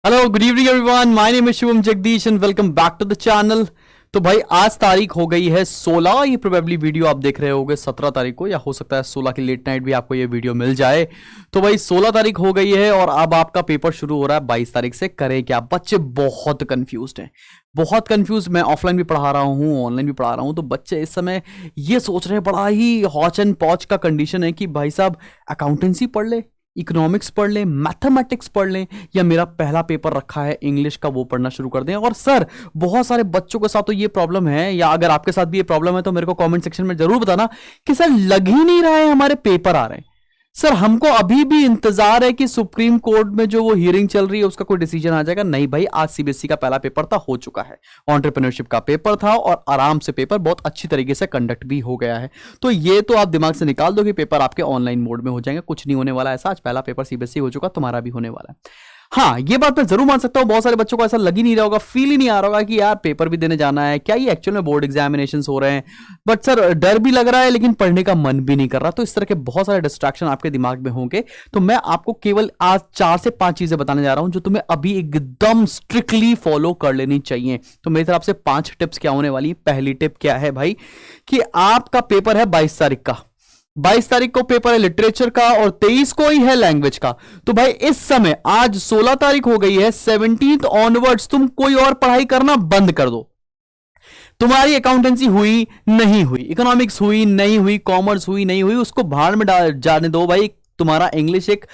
Hello good evening everyone, my name is Shivam Jagdish and welcome back to the channel. तो भाई आज तारीख हो गई है 16। ये प्रोबेबली वीडियो आप देख रहे होगे 17 तारीख को, या हो सकता है 16 की लेट नाइट भी आपको ये वीडियो मिल जाए। तो भाई 16 तारीख हो गई है और अब आपका पेपर शुरू हो रहा है 22 तारीख से। करें क्या? बच्चे बहुत कंफ्यूज्ड हैं, बहुत कंफ्यूज। मैं ऑफलाइन भी पढ़ा रहा हूँ, ऑनलाइन भी पढ़ा रहा हूँ। तो बच्चे इस समय ये सोच रहे हैं, बड़ा ही हॉच एंड पॉच का कंडीशन है कि भाई साहब अकाउंटेंसी पढ़ ले, इकोनॉमिक्स पढ़ लें, मैथमेटिक्स पढ़ लें, या मेरा पहला पेपर रखा है इंग्लिश का वो पढ़ना शुरू कर दें। और सर बहुत सारे बच्चों के साथ तो ये प्रॉब्लम है, या अगर आपके साथ भी ये प्रॉब्लम है तो मेरे को कमेंट सेक्शन में जरूर बताना कि सर लग ही नहीं रहा है हमारे पेपर आ रहे हैं। सर हमको अभी भी इंतजार है कि सुप्रीम कोर्ट में जो वो हियरिंग चल रही है उसका कोई डिसीजन आ जाएगा। नहीं भाई, आज सीबीएसई का पहला पेपर था, हो चुका है। एंटरप्रेन्योरशिप का पेपर था और आराम से पेपर बहुत अच्छी तरीके से कंडक्ट भी हो गया है। तो ये तो आप दिमाग से निकाल दो कि पेपर आपके ऑनलाइन मोड में हो जाएंगे, कुछ नहीं होने वाला ऐसा। आज पहला पेपर सीबीएसई हो चुका, तुम्हारा भी होने वाला है। हाँ, ये बात मैं जरूर मान सकता हूँ, बहुत सारे बच्चों को ऐसा लग ही नहीं रहा होगा, फील ही नहीं आ रहा होगा कि यार पेपर भी देने जाना है क्या, ये एक्चुअल में बोर्ड एग्जामिनेशन हो रहे हैं। बट सर डर भी लग रहा है लेकिन पढ़ने का मन भी नहीं कर रहा। तो इस तरह के बहुत सारे डिस्ट्रैक्शन आपके दिमाग में होंगे। तो मैं आपको केवल आज 4 से 5 चीजें बताने जा रहा हूं जो तुम्हें अभी एकदम स्ट्रिक्टली फॉलो कर लेनी चाहिए। तो मेरी तरफ से 5 टिप्स क्या होने वाली है। पहली टिप क्या है भाई, कि आपका पेपर है 22 तारीख का। 22 तारीख को पेपर है लिटरेचर का और 23 को ही है लैंग्वेज का। तो भाई इस समय आज 16 तारीख हो गई है, 17th ऑनवर्ड्स तुम कोई और पढ़ाई करना बंद कर दो। तुम्हारी अकाउंटेंसी हुई नहीं हुई, इकोनॉमिक्स हुई नहीं हुई, कॉमर्स हुई नहीं हुई, उसको भाड़ में जाने दो भाई। तुम्हारा इंग्लिश एक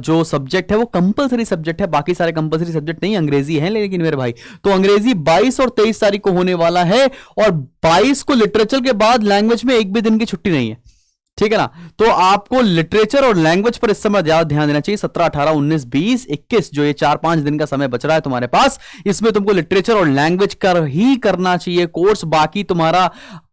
जो सब्जेक्ट है वो कंपलसरी सब्जेक्ट है, बाकी सारे कंपलसरी सब्जेक्ट नहीं, अंग्रेजी है लेकिन मेरे भाई। तो अंग्रेजी 22 और 23 तारीख को होने वाला है, और 22 को लिटरेचर के बाद लैंग्वेज में एक भी दिन की छुट्टी नहीं है, ठीक है ना। तो आपको लिटरेचर और लैंग्वेज पर इस समय ज्यादा ध्यान देना चाहिए। 17, 18, 19, 20, 21 जो ये 4-5 दिन का समय बच रहा है तुम्हारे पास, इसमें तुमको लिटरेचर और लैंग्वेज कर ही करना चाहिए कोर्स। बाकी तुम्हारा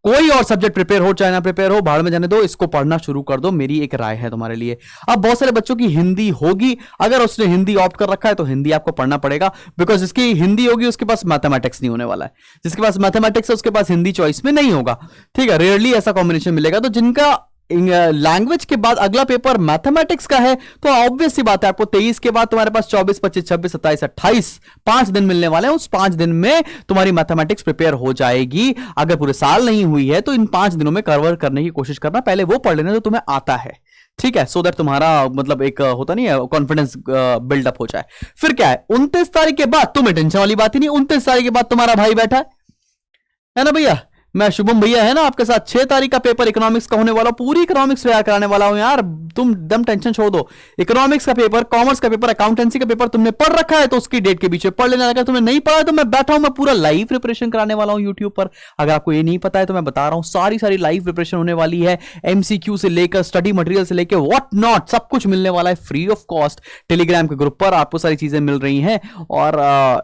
कोई और सब्जेक्ट प्रिपेयर हो चाहे ना प्रिपेयर हो, भाड़ में जाने दो, इसको पढ़ना शुरू कर दो। मेरी एक राय है तुम्हारे लिए। अब बहुत सारे बच्चों की हिंदी होगी, अगर उसने हिंदी ऑप्ट कर रखा है तो हिंदी आपको पढ़ना पड़ेगा, बिकॉज जिसकी हिंदी होगी उसके पास मैथमेटिक्स नहीं होने वाला है। जिसके पास मैथमेटिक्स है उसके पास हिंदी चॉइस में नहीं होगा, ठीक है। रेयरली ऐसा कॉम्बिनेशन मिलेगा। तो जिनका लैंग्वेज के बाद अगला पेपर मैथमेटिक्स का है, तो ऑब्वियस सी बात है आपको 23 के बाद तुम्हारे पास 24, 25, 26, 27, 28 5 दिन मिलने वाले हैं। उस 5 दिन में तुम्हारी मैथमेटिक्स प्रिपेयर हो जाएगी। अगर पूरे साल नहीं हुई है तो इन 5 दिनों में कवर करने की कोशिश करना। पहले वो पढ़ लेना जो तुम्हें आता है, ठीक है, सो दैट तुम्हारा मतलब एक होता नहीं है कॉन्फिडेंस बिल्डअप हो जाए। फिर क्या है, 29 तारीख के बाद तुम्हें टेंशन वाली बात ही नहीं। 29 तारीख के बाद तुम्हारा भाई बैठा है ना भैया, मैं शुभम भैया है ना आपके साथ। 6 तारीख का पेपर इकोनॉमिक्स का होने वाला, पूरी इकोनॉमिक्स तैयार कराने वाला हूं यार। तुम दम टेंशन छोड़ दो। इकोनॉमिक्स का पेपर, कॉमर्स का पेपर, अकाउंटेंसी का पेपर तुमने पढ़ रखा है तो उसकी डेट के पीछे पढ़ लेना। अगर तुमने नहीं पढ़ा तो मैं बैठा हूं, मैं पूरा लाइव प्रिपरेशन कराने वाला हूं यूट्यूब पर। अगर आपको ये नहीं पता है तो मैं बता रहा हूं, सारी लाइव प्रिपरेशन होने वाली है। एमसीक्यू से लेकर स्टडी मटेरियल से लेकर व्हाट नॉट सब कुछ मिलने वाला है फ्री ऑफ कॉस्ट। टेलीग्राम के ग्रुप पर आपको सारी चीजें मिल रही हैं, और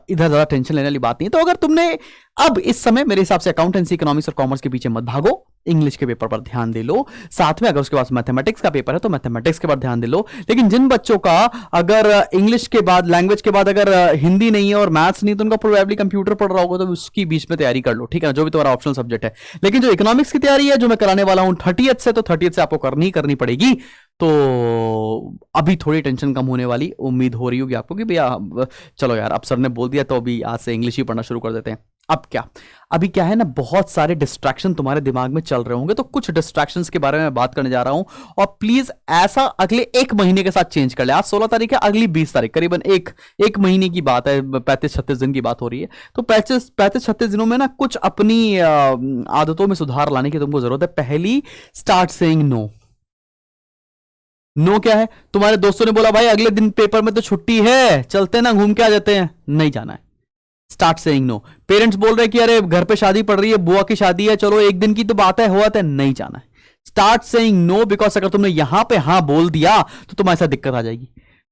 इधर ज्यादा टेंशन लेने वाली बात नहीं है। तो अगर तुमने अब इस समय मेरे हिसाब से अकाउंटेंसी, इकोनॉमिक्स और कॉमर्स के पीछे मत भागो, इंग्लिश के पेपर पर ध्यान दे लो। साथ में अगर उसके पास मैथमेटिक्स का पेपर है तो मैथमेटिक्स के बाद ध्यान दे लो। लेकिन जिन बच्चों का अगर इंग्लिश के बाद, लैंग्वेज के बाद अगर हिंदी नहीं है और मैथ्स नहीं, तो उनका प्रोबेबली कंप्यूटर पढ़ रहा होगा, तो उसकी बीच में तैयारी कर लो, ठीक है ना, जो भी तुम्हारा ऑप्शनल सब्जेक्ट है। लेकिन जो इकोनॉमिक्स की तैयारी है जो मैं कराने वाला हूं 30th से, तो 30th से आपको करनी पड़ेगी। तो अभी थोड़ी टेंशन कम होने वाली उम्मीद हो रही होगी आपको कि भैया चलो यार अब सर ने बोल दिया तो अभी आज से इंग्लिश ही पढ़ना शुरू कर देते हैं। अब क्या, अभी क्या है ना, बहुत सारे डिस्ट्रैक्शन तुम्हारे दिमाग में चल रहे होंगे। तो कुछ डिस्ट्रैक्शंस के बारे में बात करने जा रहा हूं, और प्लीज ऐसा अगले 1 महीने के साथ चेंज कर ले। आज 16 तारीख है, अगली 20 तारीख, करीबन एक महीने की बात है, 35-36 दिन की बात हो रही है। तो 35-36 दिनों में ना कुछ अपनी आदतों में सुधार लाने की तुमको जरूरत है। पहली, स्टार्ट सेइंग नो। नो क्या है, तुम्हारे दोस्तों ने बोला भाई अगले दिन पेपर में तो छुट्टी है, चलते ना घूम के आ जाते हैं, नहीं जाना है। Start saying no. पेरेंट्स बोल रहे हैं कि अरे घर पे शादी पड़ रही है, बुआ की शादी है, चलो एक दिन की तो बात है, हुआ तो नहीं जाना है। स्टार्ट सेइंग नो, बिकॉज अगर तुमने यहां पे हां बोल दिया तो तुम्हारे साथ दिक्कत आ जाएगी।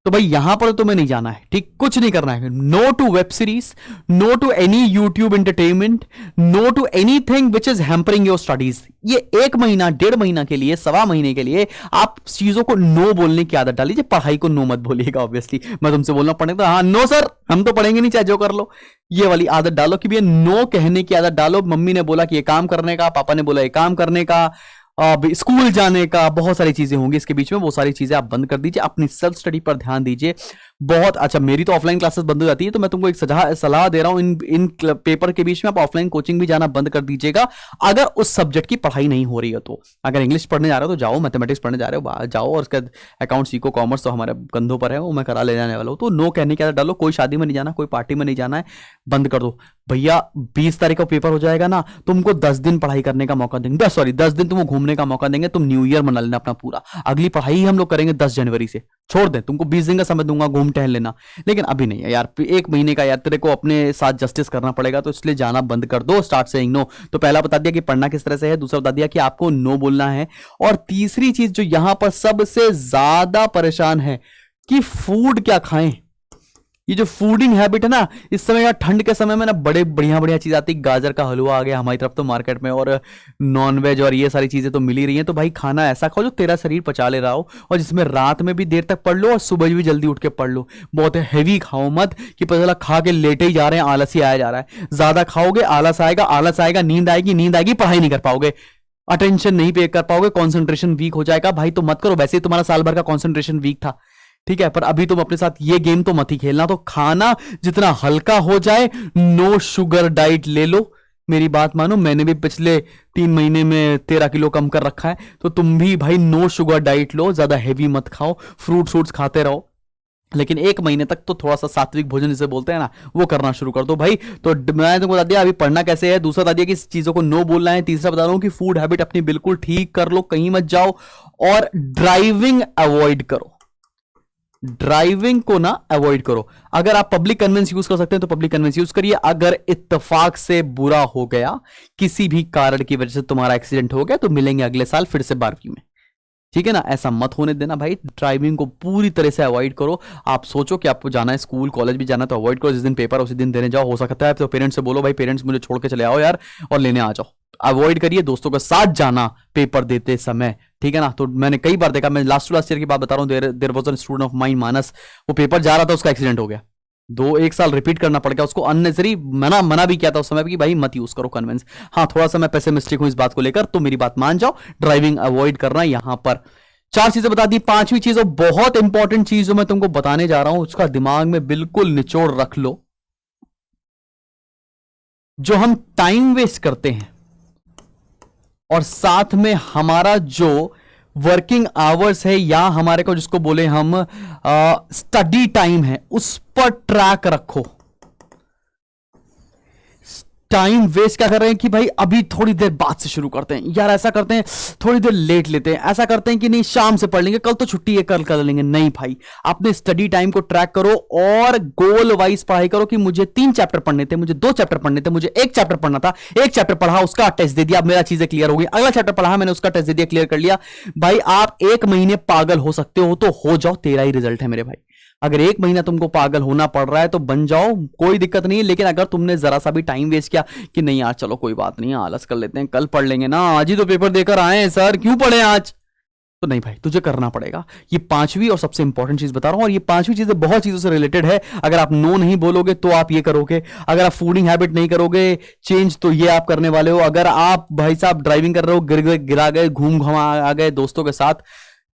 तो भाई यहां पर तुम्हें नहीं जाना है, ठीक, कुछ नहीं करना है। No to web series, no to any YouTube entertainment, no to anything which is hampering your studies. ये 1 महीना, 1.5 महीना के लिए, 1.25 महीने के लिए आप चीजों को नो बोलने की आदत डालीजिए। पढ़ाई को नो मत बोलिएगा, ऑब्वियसली मैं तुमसे बोलना पड़ेगा हाँ नो सर हम तो पढ़ेंगे नहीं चाहे जो कर लो, ये वाली आदत डालो कि भैया नो कहने की आदत डालो। मम्मी ने बोला कि ये काम करने का, पापा ने बोला ये काम करने का, स्कूल जाने का, बहुत सारी चीजें होंगी इसके बीच में, वो सारी चीजें आप बंद कर दीजिए। अपनी सेल्फ स्टडी पर ध्यान दीजिए। बहुत अच्छा, मेरी तो ऑफलाइन क्लासेस बंद हो जाती है, तो मैं तुमको एक सलाह दे रहा हूं, इन पेपर के बीच में आप ऑफलाइन कोचिंग भी जाना बंद कर दीजिएगा अगर उस सब्जेक्ट की पढ़ाई नहीं हो रही है तो। अगर इंग्लिश पढ़ने जा रहे हो तो जाओ, मैथमेटिक्स पढ़ने जा रहे हो जाओ, और उसके बाद अकाउंट सीखो, कॉमर्स तो हमारे कंधों पर है, वो मैं करा ले जाने वाला हूँ। तो नो कहने की आदत डालो, कोई शादी में नहीं जाना, कोई पार्टी में नहीं जाना है, बंद कर दो भैया। 20 तारीख का पेपर हो जाएगा ना, तुमको 10 दिन पढ़ाई करने का मौका देंगे, 10 दिन तुमको घूमने का मौका देंगे, तुम न्यू ईयर मना लेना अपना पूरा। अगली पढ़ाई हम लोग करेंगे 10 जनवरी से, छोड़ दे, तुमको 20 दिन का समय दूंगा, घूम टहल लेना, लेकिन अभी नहीं है यार। 1 महीने का यार तेरे को अपने साथ जस्टिस करना पड़ेगा, तो इसलिए जाना बंद कर दो, स्टार्ट सेइंग नो। तो पहला बता दिया कि पढ़ना किस तरह से है, दूसरा बता दिया कि आपको नो बोलना है, और तीसरी चीज जो यहां पर सबसे ज्यादा परेशान है कि फूड क्या खाएं। ये जो फूडिंग हैबिट है ना, इस समय यार ठंड के समय में ना बड़े बढ़िया बढ़िया चीज आती है, गाजर का हलवा आ गया हमारी तरफ तो मार्केट में, और नॉनवेज और ये सारी चीजें तो मिल ही रही हैं। तो भाई खाना ऐसा खाओ जो तेरा शरीर पचा ले रहा हो, और जिसमें रात में भी देर तक पढ़ लो और सुबह भी जल्दी उठ के पढ़ लो। बहुत हैवी खाओ मत कि पता चला खा के लेटे ही जा रहे हैं, आलस ही आया जा रहा है। ज्यादा खाओगे आलस आएगा, नींद आएगी, पढ़ाई नहीं कर पाओगे, अटेंशन नहीं पे कर पाओगे, कॉन्सेंट्रेशन वीक हो जाएगा। भाई तो मत करो, वैसे ही तुम्हारा साल भर का कॉन्सेंट्रेशन वीक था, ठीक है, पर अभी तुम अपने साथ ये गेम तो मत ही खेलना। तो खाना जितना हल्का हो जाए, नो शुगर डाइट ले लो, मेरी बात मानो, मैंने भी पिछले 3 महीने में 13 किलो कम कर रखा है, तो तुम भी भाई नो शुगर डाइट लो, ज्यादा हैवी मत खाओ, फ्रूट्स खाते रहो, लेकिन 1 महीने तक तो थोड़ा सा सात्विक भोजन जिसे बोलते हैं ना, वो करना शुरू कर दो भाई। तो मैंने तुमको बता दिया अभी पढ़ना कैसे है, दूसरा बता दिया कि चीजों को नो बोलना है, तीसरा बता रहा हूं कि फूड हैबिट अपनी बिल्कुल ठीक कर लो, कहीं मत जाओ, और ड्राइविंग अवॉइड करो, ड्राइविंग को ना अवॉइड करो। अगर आप पब्लिक कन्वेंस यूज कर सकते हैं तो पब्लिक कन्वेंस यूज करिए। अगर इत्तेफाक से बुरा हो गया, किसी भी कारण की वजह से तुम्हारा एक्सीडेंट हो गया, तो मिलेंगे अगले साल फिर से 12वीं में, ठीक है ना। ऐसा मत होने देना भाई, ड्राइविंग को पूरी तरह से अवॉइड करो। आप सोचो कि आपको जाना है स्कूल कॉलेज भी जाना है तो अवॉइड करो, जिस दिन पेपर उसी दिन देने जाओ, हो सकता है तो पेरेंट्स से बोलो भाई पेरेंट्स मुझे छोड़ के चले आओ यार और लेने आ जाओ। अवॉइड करिए दोस्तों के साथ जाना पेपर देते समय, ठीक है ना। तो मैंने कई बार देखा, मैं लास्ट ईयर की बात बता रहा हूँ, there was an student of mine Manas, वो पेपर जा रहा था, उसका एक्सीडेंट हो गया, 1 साल रिपीट करना पड़ गया उसको, अननेसेसरी मना भी किया था उस समय कि भाई मत यूज करो कन्वेंस। हाँ थोड़ा सा मैं पेसिमिस्टिक हूं इस बात को लेकर, तो मेरी बात मान जाओ, ड्राइविंग अवॉइड करना। यहां पर 4 चीजें बता दी, 5वीं चीज और बहुत इंपॉर्टेंट चीज जो मैं तुमको बताने जा रहा हूं, उसका दिमाग में बिल्कुल निचोड़ रख लो। जो हम टाइम वेस्ट करते हैं और साथ में हमारा जो वर्किंग आवर्स है, या हमारे को जिसको बोले हम स्टडी टाइम है, उस पर ट्रैक रखो। टाइम वेस्ट क्या कर रहे हैं कि भाई अभी थोड़ी देर बाद से शुरू करते हैं, यार ऐसा करते हैं थोड़ी देर लेट लेते हैं, ऐसा करते हैं कि नहीं शाम से पढ़ लेंगे, कल तो छुट्टी है कल कर लेंगे। नहीं भाई, अपने स्टडी टाइम को ट्रैक करो और गोल वाइज पढ़ाई करो कि मुझे 3 चैप्टर पढ़ने थे, मुझे 2 चैप्टर पढ़ने थे, मुझे 1 चैप्टर पढ़ना था, 1 चैप्टर पढ़ा उसका टेस्ट दे दिया, अब मेरा चीजें क्लियर हो गई। अगला चैप्टर पढ़ा मैंने उसका टेस्ट दे दिया, क्लियर कर लिया। भाई आप 1 महीने पागल हो सकते हो तो हो जाओ, तेरा ही रिजल्ट है मेरे भाई। अगर 1 महीना तुमको पागल होना पड़ रहा है तो बन जाओ, कोई दिक्कत नहीं है। लेकिन अगर तुमने जरा सा भी टाइम वेस्ट किया कि नहीं यार चलो कोई बात नहीं, आलस कर लेते हैं, कल पढ़ लेंगे ना, आज ही तो पेपर देकर आए हैं सर, क्यों पढ़े आज, तो नहीं भाई, तुझे करना पड़ेगा। ये 5वीं और सबसे इंपॉर्टेंट चीज बता रहा हूं, और ये 5वीं चीजें बहुत चीजों से रिलेटेड है। अगर आप नो नहीं बोलोगे तो आप ये करोगे, अगर आप फूडिंग हैबिट नहीं करोगे चेंज तो ये आप करने वाले हो, अगर आप भाई साहब ड्राइविंग कर रहे हो, गिरा गए, घूम घुमा आ गए दोस्तों के साथ,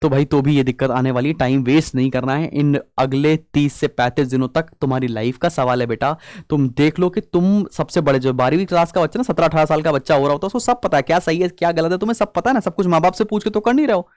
तो भाई तो भी ये दिक्कत आने वाली है। टाइम वेस्ट नहीं करना है। इन अगले 30 से 35 दिनों तक तुम्हारी लाइफ का सवाल है बेटा। तुम देख लो कि तुम सबसे बड़े, जो 12वीं क्लास का बच्चा ना, 17-18 साल का बच्चा हो रहा होता है, उसको सब पता है क्या सही है क्या गलत है, तुम्हें सब पता है ना, सब कुछ माँ बाप से पूछ के तो कर नहीं रहे हो,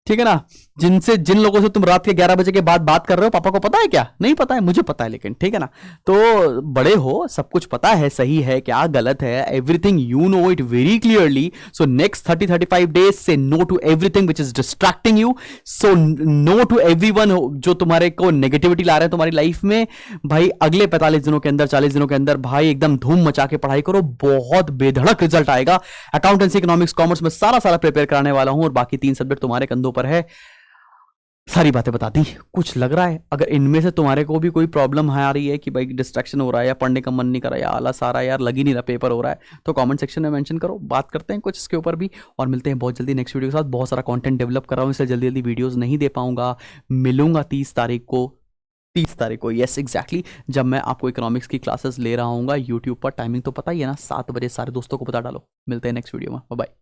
ठीक है ना। जिन लोगों से तुम रात के 11 बजे के बाद बात कर रहे हो, पापा को पता है क्या, नहीं पता है, मुझे पता है, लेकिन ठीक है ना। तो बड़े हो, सब कुछ पता है, सही है क्या गलत है, everything you know it very clearly. So next 30-35 days से no to everything which is distracting you, so no to everyone जो तुम्हारे को नेगेटिविटी ला रहे हैं तुम्हारी लाइफ में। भाई अगले 45 दिनों के अंदर, 40 दिनों के अंदर भाई एकदम धूम मचा के पढ़ाई करो, बहुत बेधड़क रिजल्ट आएगा। अकाउंटेंसी, इकोनॉमिक्स, कॉमर्स में सारा प्रिपेयर कराने वाला हूं, और बाकी 3 सब्जेक्ट तुम्हारे कंधों पर है। सारी बातें बता दी। कुछ लग रहा है अगर इनमें से तुम्हारे को भी कोई प्रॉब्लम आ रही है कि भाई डिस्ट्रैक्शन हो रहा है, या पढ़ने का मन नहीं कर रहा, या आलस आ रहा है, यार लग ही नहीं रहा, पेपर हो रहा है, तो कमेंट सेक्शन में मेंशन करो, बात करते हैं कुछ इसके ऊपर भी। और मिलते हैं बहुत जल्दी नेक्स्ट वीडियो के साथ। बहुत सारा कंटेंट डेवलप कर रहा हूँ, इसलिए जल्दी वीडियोस नहीं दे पाऊंगा। मिलूंगा 30 तारीख को, यस एग्जैक्टली, जब मैं आपको इकोनॉमिक्स की क्लासेस ले रहा हूँ यूट्यूब पर। टाइमिंग तो पता ही है ना, 7 बजे। सारे दोस्तों को बता डालो। मिलते हैं नेक्स्ट वीडियो में, बाय बाय।